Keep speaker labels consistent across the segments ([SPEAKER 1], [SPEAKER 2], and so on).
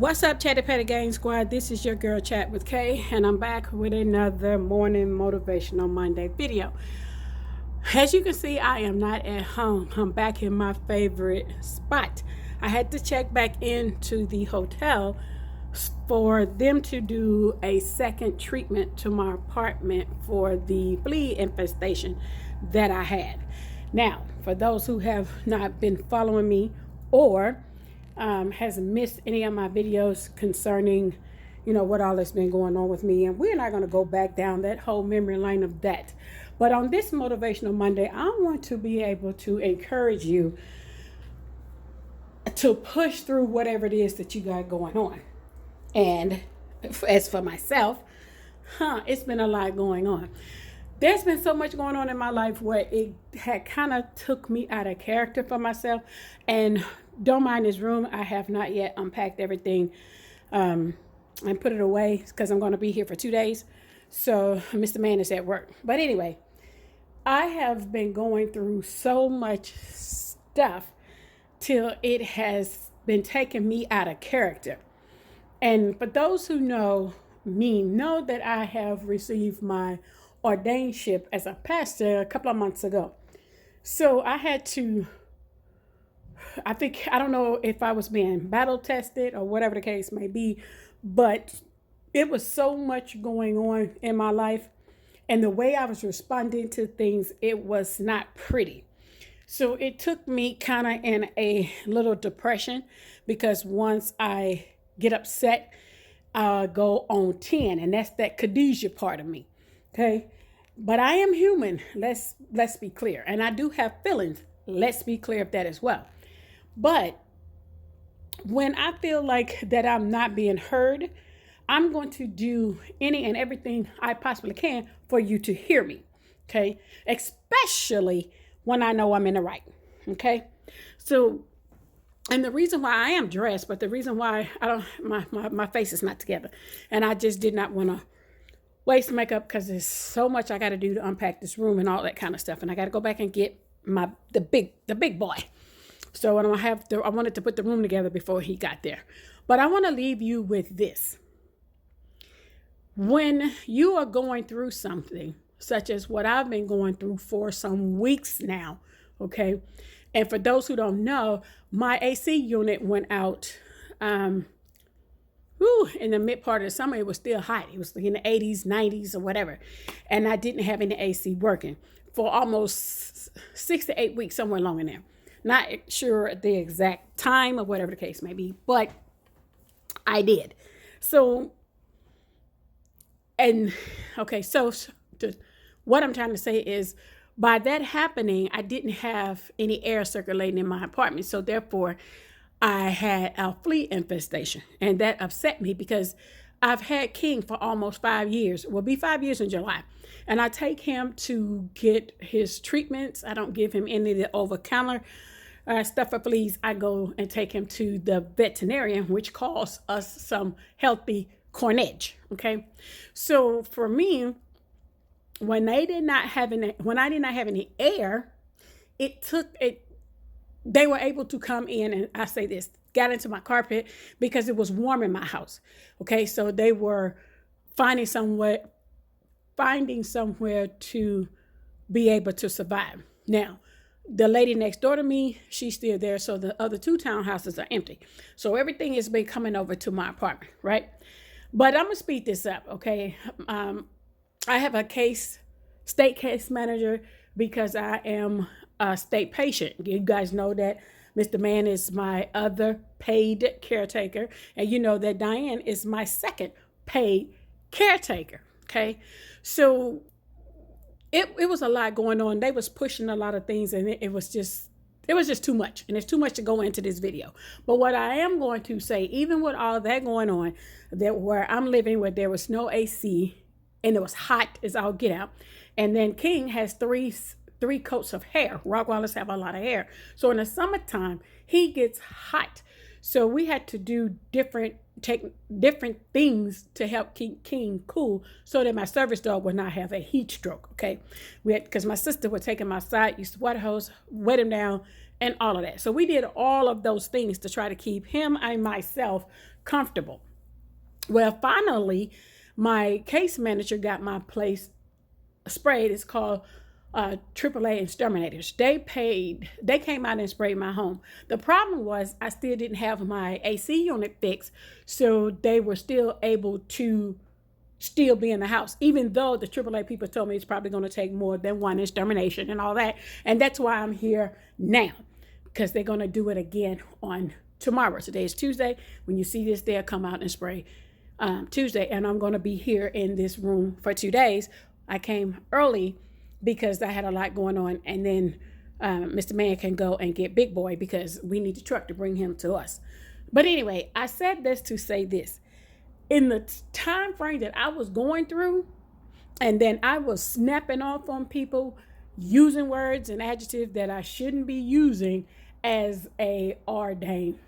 [SPEAKER 1] What's up, Chatty Patty Gang Squad? This is your girl Chat with Kay, and I'm back with another morning motivational Monday video. As you can see, I am not at home. I'm back in my favorite spot. I had to check back into the hotel for them to do a second treatment to my apartment for the flea infestation that I had. Now, for those who have not been following me or has missed any of my videos concerning, what all that's been going on with me, and we're not going to go back down that whole memory lane of that. But on this Motivational Monday, I want to be able to encourage you to push through whatever it is that you got going on. And as for myself, it's been a lot going on. There's been so much going on in my life where it had kind of took me out of character for myself. And don't mind this room. I have not yet unpacked everything and put it away because I'm going to be here for 2 days. So Mr. Man is at work. But anyway, I have been going through so much stuff till it has been taking me out of character. And for those who know me, know that I have received my ordainship as a pastor a couple of months ago. So I had to, I don't know if I was being battle tested or whatever the case may be, but it was so much going on in my life. And the way I was responding to things, it was not pretty. So it took me kind of in a little depression because once I get upset, I'll go on 10, and that's that Khadijah part of me. Okay. But I am human. Let's be clear. And I do have feelings. Let's be clear of that as well. But when I feel like that I'm not being heard, I'm going to do any and everything I possibly can for you to hear me. Okay. Especially when I know I'm in the right. Okay. So, and the reason why I am dressed, but the reason why my face is not together. And I just did not want to waste makeup because there's so much I got to do to unpack this room and all that kind of stuff. And I got to go back and get the big boy. So I wanted to put the room together before he got there. But I want to leave you with this. When you are going through something, such as what I've been going through for some weeks now, okay? And for those who don't know, my AC unit went out in the mid part of the summer. It was still hot. It was in the 80s, 90s, or whatever. And I didn't have any AC working for almost 6 to 8 weeks, somewhere along in there. Not sure the exact time or whatever the case may be, but I did. So, what I'm trying to say is, by that happening, I didn't have any air circulating in my apartment. So therefore, I had a flea infestation. And that upset me because I've had King for almost 5 years. It will be 5 years in July. And I take him to get his treatments. I don't give him any of the over-counter stuff for fleas. I go and take him to the veterinarian, which costs us some healthy coinage. Okay. So for me, when I did not have any air, they were able to come in, and I say this, got into my carpet because it was warm in my house. Okay. So they were finding somewhere to be able to survive. Now, the lady next door to me, she's still there. So the other 2 townhouses are empty. So everything has been coming over to my apartment, right? But I'm going to speed this up, okay? I have a state case manager because I am a state patient. You guys know that Mr. Man is my other paid caretaker. And you know that Diane is my second paid caretaker, okay? So it was a lot going on. They was pushing a lot of things, and it was just too much. And it's too much to go into this video. But what I am going to say, even with all that going on, that where I'm living, where there was no AC, and it was hot as all get out. And then King has three coats of hair. Rottweilers have a lot of hair. So in the summertime, he gets hot. So we had to take different things to help keep King cool so that my service dog would not have a heat stroke, okay? Because my sister would take him outside, use the water hose, wet him down, and all of that. So we did all of those things to try to keep him and myself comfortable. Well, finally, my case manager got my place sprayed. It's called AAA exterminators. They came out and sprayed my home. The problem was I still didn't have my AC unit fixed, so they were still able to still be in the house, even though the AAA people told me it's probably going to take more than one extermination and all that. And that's why I'm here now, because they're going to do it again on tomorrow. Today is Tuesday. When you see this, they'll come out and spray Tuesday, and I'm going to be here in this room for 2 days. I came early because I had a lot going on, and then Mr. Man can go and get Big Boy because we need the truck to bring him to us. But anyway, I said this to say this. In the time frame that I was going through, and then I was snapping off on people, using words and adjectives that I shouldn't be using as a ordained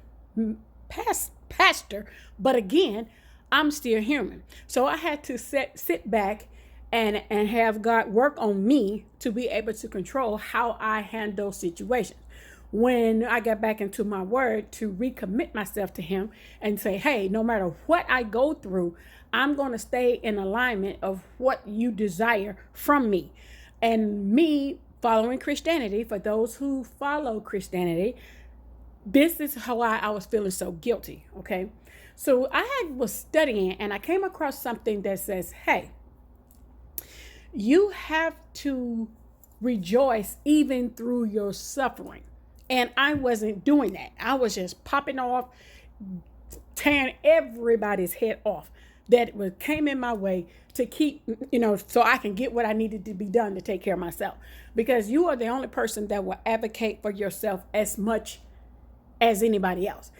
[SPEAKER 1] pastor. But again, I'm still human. So I had to sit back and have God work on me to be able to control how I handle situations. When I got back into my word, to recommit myself to him and say, hey, no matter what I go through, I'm going to stay in alignment of what you desire from me. And me following Christianity, for those who follow Christianity, this is how I was feeling so guilty. Okay. So I was studying and I came across something that says, hey, you have to rejoice even through your suffering. And I wasn't doing that. I was just popping off, tearing everybody's head off that came in my way to keep, so I can get what I needed to be done to take care of myself. Because you are the only person that will advocate for yourself as much as anybody else.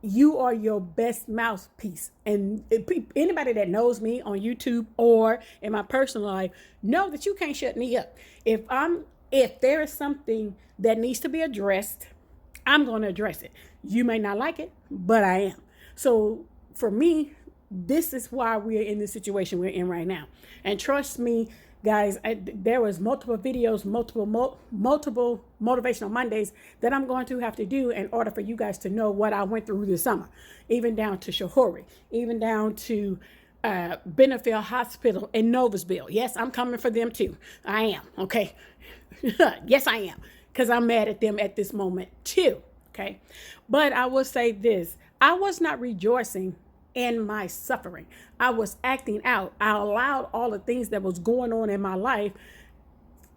[SPEAKER 1] You are your best mouthpiece. And anybody that knows me on YouTube or in my personal life know that you can't shut me up. If there is something that needs to be addressed, I'm going to address it. You may not like it, but I am. So for me, this is why we're in the situation we're in right now. And trust me, guys, there was multiple videos, multiple motivational Mondays that I'm going to have to do in order for you guys to know what I went through this summer, even down to Shahori, even down to Benefield Hospital in Noblesville. Yes, I'm coming for them too. I am. Okay. Yes, I am. Because I'm mad at them at this moment too. Okay. But I will say this. I was not rejoicing in my suffering. I was acting out. I allowed all the things that was going on in my life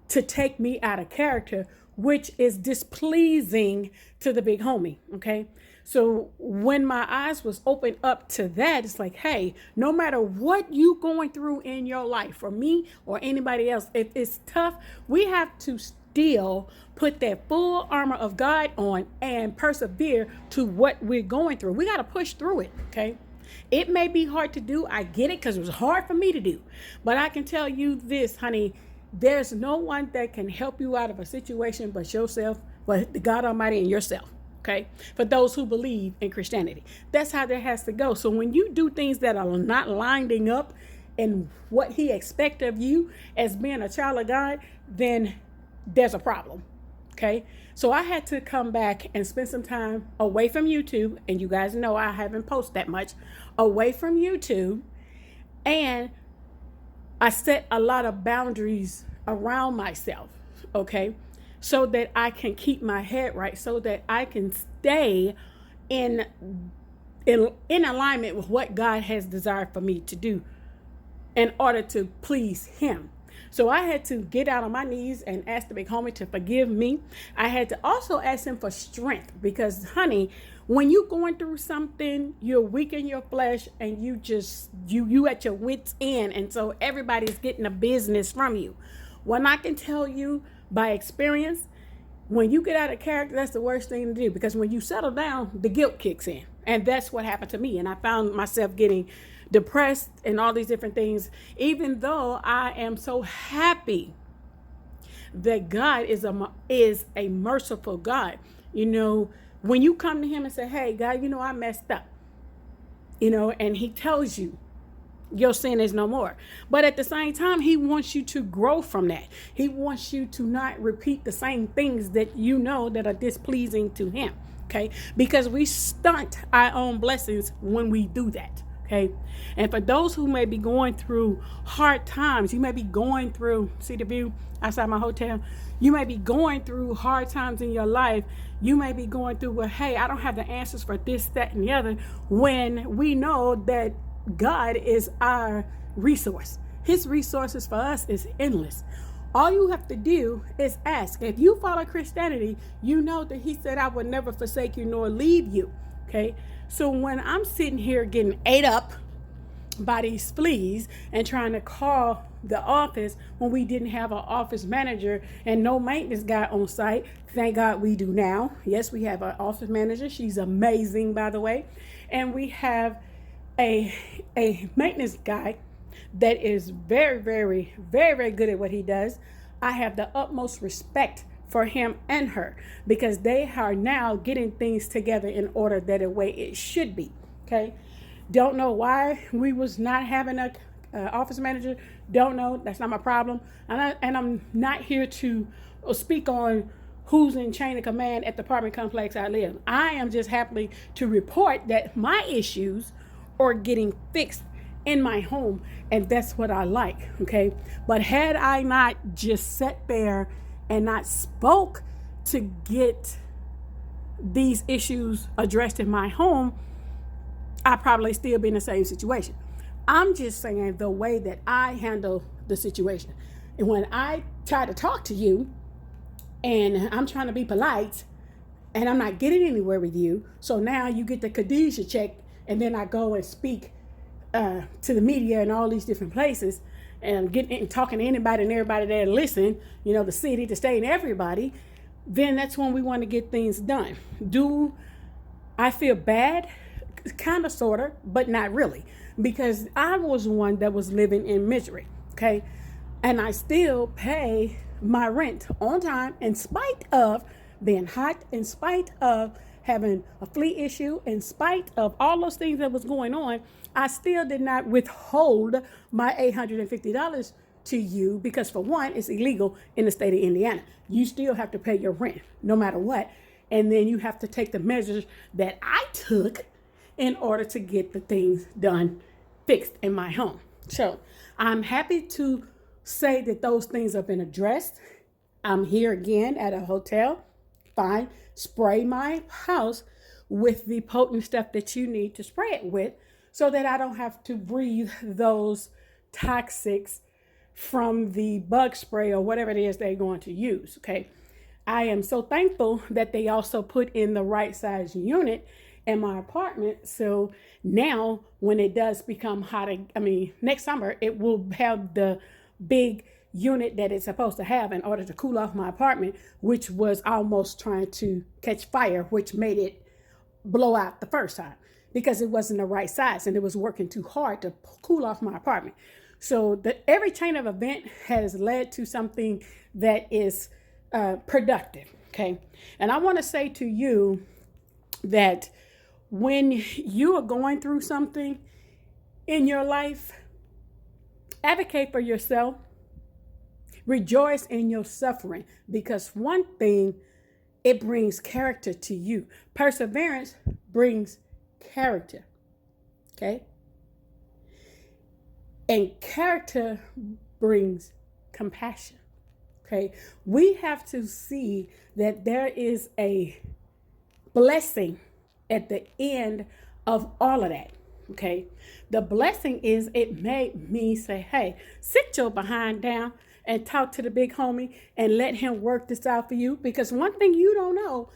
[SPEAKER 1] to take me out of character, which is displeasing to the big homie. Okay. So when my eyes was opened up to that, it's like, hey, no matter what you going through in your life, for me or anybody else, if it's tough, we have to still put that full armor of God on and persevere to what we're going through. We got to push through it. Okay. It may be hard to do. I get it, because it was hard for me to do. But I can tell you this, honey, there's no one that can help you out of a situation but yourself, but God Almighty and yourself. Okay. For those who believe in Christianity, that's how that has to go. So when you do things that are not lining up in what he expects of you as being a child of God, then there's a problem. Okay. So I had to come back and spend some time away from YouTube. And you guys know I haven't posted that much, away from YouTube. And I set a lot of boundaries around myself. Okay. So that I can keep my head right, so that I can stay in alignment with what God has desired for me to do in order to please him. So I had to get out on my knees and ask the big homie to forgive me. I had to also ask him for strength, because honey, when you're going through something, you're weak in your flesh and you at your wits end. And so everybody's getting a business from you. When I can tell you by experience, when you get out of character, that's the worst thing to do, because when you settle down, the guilt kicks in. And that's what happened to me. And I found myself getting depressed and all these different things, even though I am so happy that God is a merciful God. When you come to him and say, hey, God, I messed up, and he tells you, your sin is no more. But at the same time, he wants you to grow from that. He wants you to not repeat the same things that you know that are displeasing to him. Okay, because we stunt our own blessings when we do that. Okay, and for those who may be going through hard times, you may be going through, see the view outside my hotel, you may be going through hard times in your life. You may be going through, well, hey, I don't have the answers for this, that, and the other, when we know that God is our resource. His resources for us is endless. All you have to do is ask. If you follow Christianity, you know that he said, I will never forsake you nor leave you. Okay. So when I'm sitting here getting ate up by these fleas and trying to call the office when we didn't have an office manager and no maintenance guy on site, thank God we do now. Yes, we have an office manager. She's amazing, by the way. And we have a maintenance guy that is very, very, very, very good at what he does. I have the utmost respect for him and her because they are now getting things together in order that the way it should be. Okay. Don't know why we was not having a office manager. Don't know. That's not my problem. And I'm not here to speak on who's in chain of command at the apartment complex I live. I am just happy to report that my issues are getting fixed in my home, and that's what I like. Okay, but had I not just sat there and not spoke to get these issues addressed in my home, I'd probably still be in the same situation. I'm just saying the way that I handle the situation. And when I try to talk to you and I'm trying to be polite and I'm not getting anywhere with you, so now you get the Khadijah check and then I go and speak to the media and all these different places and talking to anybody and everybody there listen, the city, the state, and everybody, then that's when we want to get things done. Do I feel bad? Kind of, sort of, but not really, because I was one that was living in misery. Okay, and I still pay my rent on time in spite of being hot, in spite of having a flea issue, in spite of all those things that was going on. I still did not withhold my $850 to you because, for one, it's illegal in the state of Indiana. You still have to pay your rent no matter what, and then you have to take the measures that I took in order to get the things done, fixed in my home. So I'm happy to say that those things have been addressed. I'm here again at a hotel. Fine. Spray my house with the potent stuff that you need to spray it with so that I don't have to breathe those toxics from the bug spray or whatever it is they're going to use. Okay. I am so thankful that they also put in the right size unit in my apartment. So now when it does become hot, next summer, it will have the big unit that it's supposed to have in order to cool off my apartment, which was almost trying to catch fire, which made it blow out the first time because it wasn't the right size and it was working too hard to cool off my apartment. So every chain of event has led to something that is productive. Okay. And I want to say to you that when you are going through something in your life, advocate for yourself. Rejoice in your suffering, because one thing, it brings character to you. Perseverance brings character. Okay? And character brings compassion. Okay? We have to see that there is a blessing at the end of all of that. Okay? The blessing is it made me say, hey, sit your behind down and talk to the big homie and let him work this out for you. Because one thing you don't know,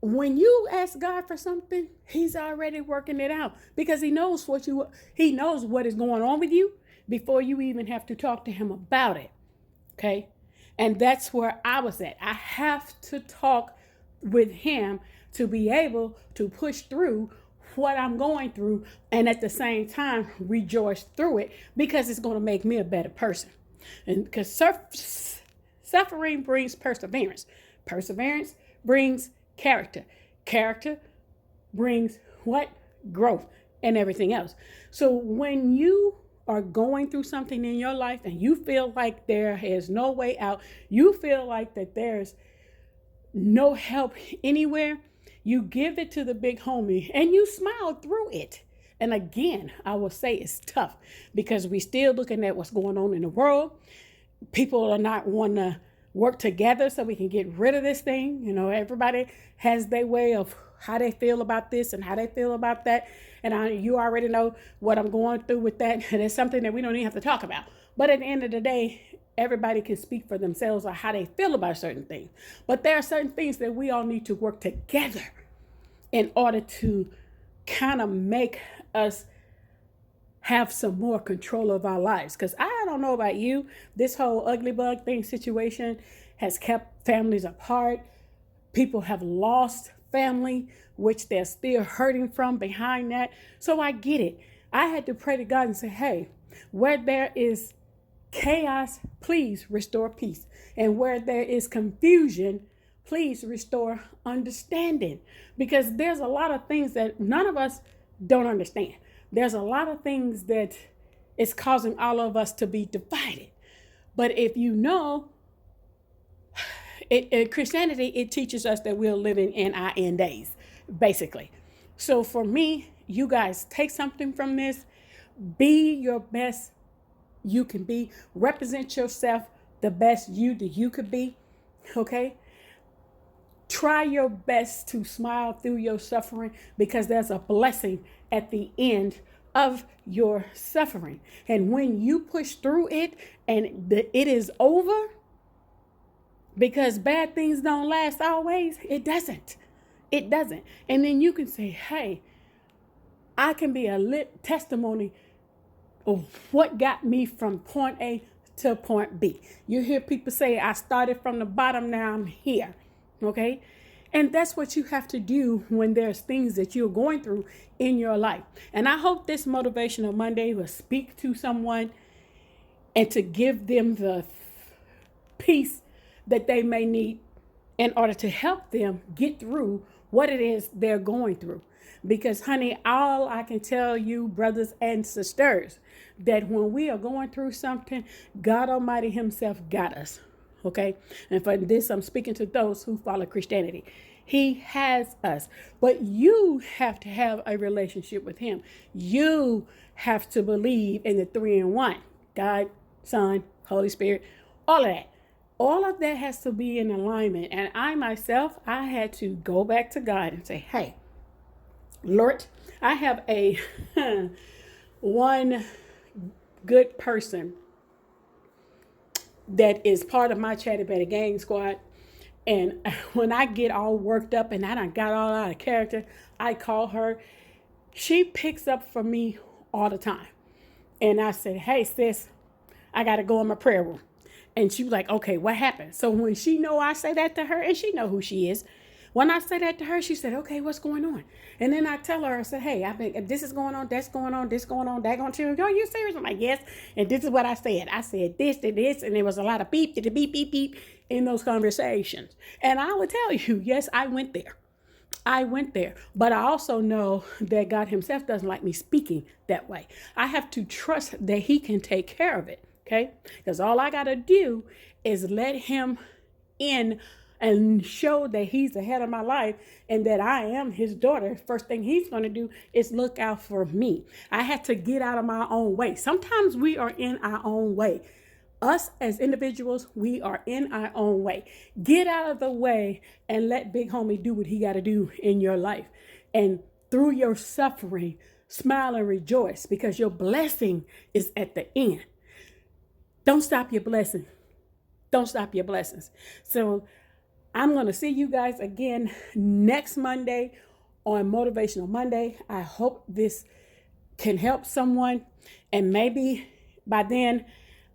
[SPEAKER 1] when you ask God for something, he's already working it out because he knows what is going on with you before you even have to talk to him about it. Okay. And that's where I was at. I have to talk with him to be able to push through what I'm going through and at the same time rejoice through it because it's going to make me a better person. And because suffering brings perseverance. Perseverance brings character. Character brings what? Growth and everything else. So when you are going through something in your life and you feel like there is no way out, you feel like that there's no help anywhere, you give it to the big homie and you smile through it. And again, I will say it's tough because we still looking at what's going on in the world. People are not wanting to work together so we can get rid of this thing. You know, everybody has their way of how they feel about this and how they feel about that. And you already know what I'm going through with that. And it's something that we don't even have to talk about. But at the end of the day, everybody can speak for themselves or how they feel about certain things. But there are certain things that we all need to work together in order to kind of make us have some more control of our lives. Because I don't know about you, this whole ugly bug thing situation has kept families apart. People have lost family, which they're still hurting from behind that. So I get it. I had to pray to God and say, hey, where there is chaos, please restore peace. And where there is confusion, please restore understanding. Because there's a lot of things that none of us don't understand. There's a lot of things that is causing all of us to be divided. But if you know, Christianity, it teaches us that we're living in our end days, basically. So for me, you guys take something from this. Be your best you can be. Represent yourself the best you that you could be. Okay? Try your best to smile through your suffering because there's a blessing at the end of your suffering. And when you push through it and it is over, because bad things don't last always, it doesn't. It doesn't. And then you can say, hey, I can be a lit testimony of what got me from point A to point B. You hear people say, I started from the bottom, now I'm here. Okay? And that's what you have to do when there's things that you're going through in your life. And I hope this Motivational Monday will speak to someone and to give them the peace that they may need in order to help them get through what it is they're going through. Because, honey, all I can tell you, brothers and sisters, that when we are going through something, God Almighty himself got us. Okay? And for this, I'm speaking to those who follow Christianity. He has us. But you have to have a relationship with him. You have to believe in the 3-in-1. God, Son, Holy Spirit, all of that. All of that has to be in alignment. And I myself, I had to go back to God and say, hey, Lord, I have a one good person that is part of my Chatty Betty Gang Squad. And when I get all worked up and I done got all out of character, I call her. She picks up for me all the time. And I said, hey, sis, I got to go in my prayer room. And she was like, okay, what happened? So when she know I say that to her, and she know who she is, when I say that to her, she said, okay, what's going on? And then I tell her, I said, hey, this is going on, that's going on, this going on, that going on. Are you serious? I'm like, yes. And this is what I said. I said this to this, and there was a lot of beep, beep, beep, beep in those conversations. And I would tell you, yes, I went there. I went there. But I also know that God himself doesn't like me speaking that way. I have to trust that he can take care of it. Okay? Because all I got to do is let him in and show that he's the head of my life and that I am his daughter. First thing he's going to do is look out for me. I had to get out of my own way. Sometimes we are in our own way. Us as individuals, we are in our own way. Get out of the way and let Big Homie do what he got to do in your life. And through your suffering, smile and rejoice because your blessing is at the end. Don't stop your blessing. Don't stop your blessings. So I'm going to see you guys again next Monday on Motivational Monday. I hope this can help someone. And maybe by then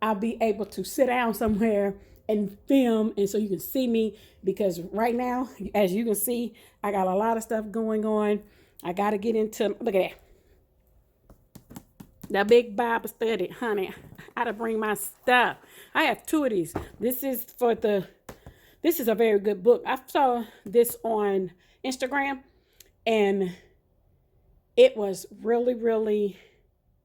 [SPEAKER 1] I'll be able to sit down somewhere and film. And so you can see me because right now, as you can see, I got a lot of stuff going on. I got to get into, look at that. The big Bible study, honey. I had to bring my stuff. I have 2 of these. This is a very good book. I saw this on Instagram and it was really, really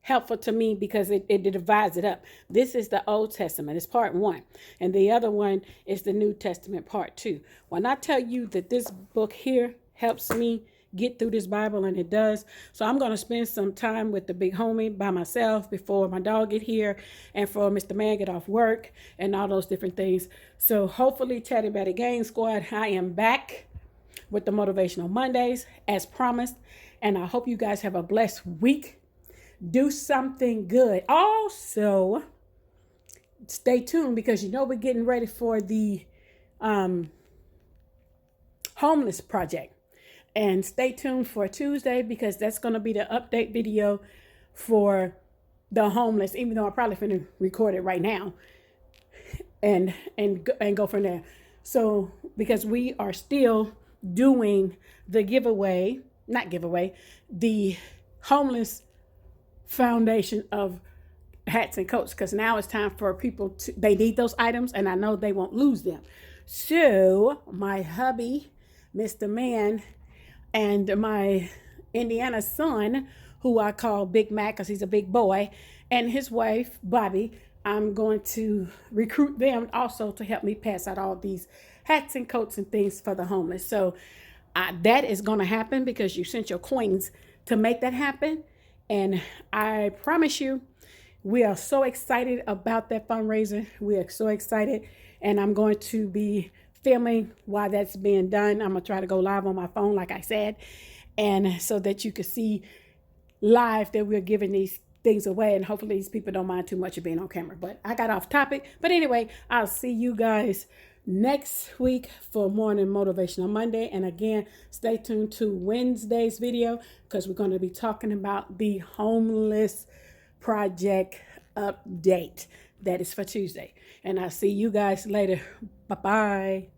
[SPEAKER 1] helpful to me because it divides it up. This is the Old Testament, it's part 1, and the other one is the New Testament, part 2. When I tell you that this book here helps me get through this Bible, and it does. So I'm going to spend some time with the big homie by myself before my dog get here and for Mr. Man get off work and all those different things. So hopefully, Chatty Batty Gang Squad, I am back with the Motivational Mondays as promised, and I hope you guys have a blessed week. Do something good. Also, stay tuned because we're getting ready for the homeless project. And stay tuned for Tuesday because that's going to be the update video for the homeless, even though I'm probably going to record it right now and go from there. So because we are still doing the the homeless foundation of hats and coats, because now it's time for people they need those items, and I know they won't lose them. So my hubby, Mr. Man, and my Indiana son, who I call Big Mac because he's a big boy, and his wife, Bobby, I'm going to recruit them also to help me pass out all these hats and coats and things for the homeless. So that is going to happen because you sent your coins to make that happen. And I promise you, we are so excited about that fundraiser. We are so excited. And I'm going to be filming while that's being done. I'm going to try to go live on my phone, like I said, and so that you can see live that we're giving these things away. And hopefully these people don't mind too much of being on camera. But I got off topic. But anyway, I'll see you guys next week for Morning Motivational Monday. And again, stay tuned to Wednesday's video because we're going to be talking about the homeless project update. That is for Tuesday. And I'll see you guys later. Bye-bye.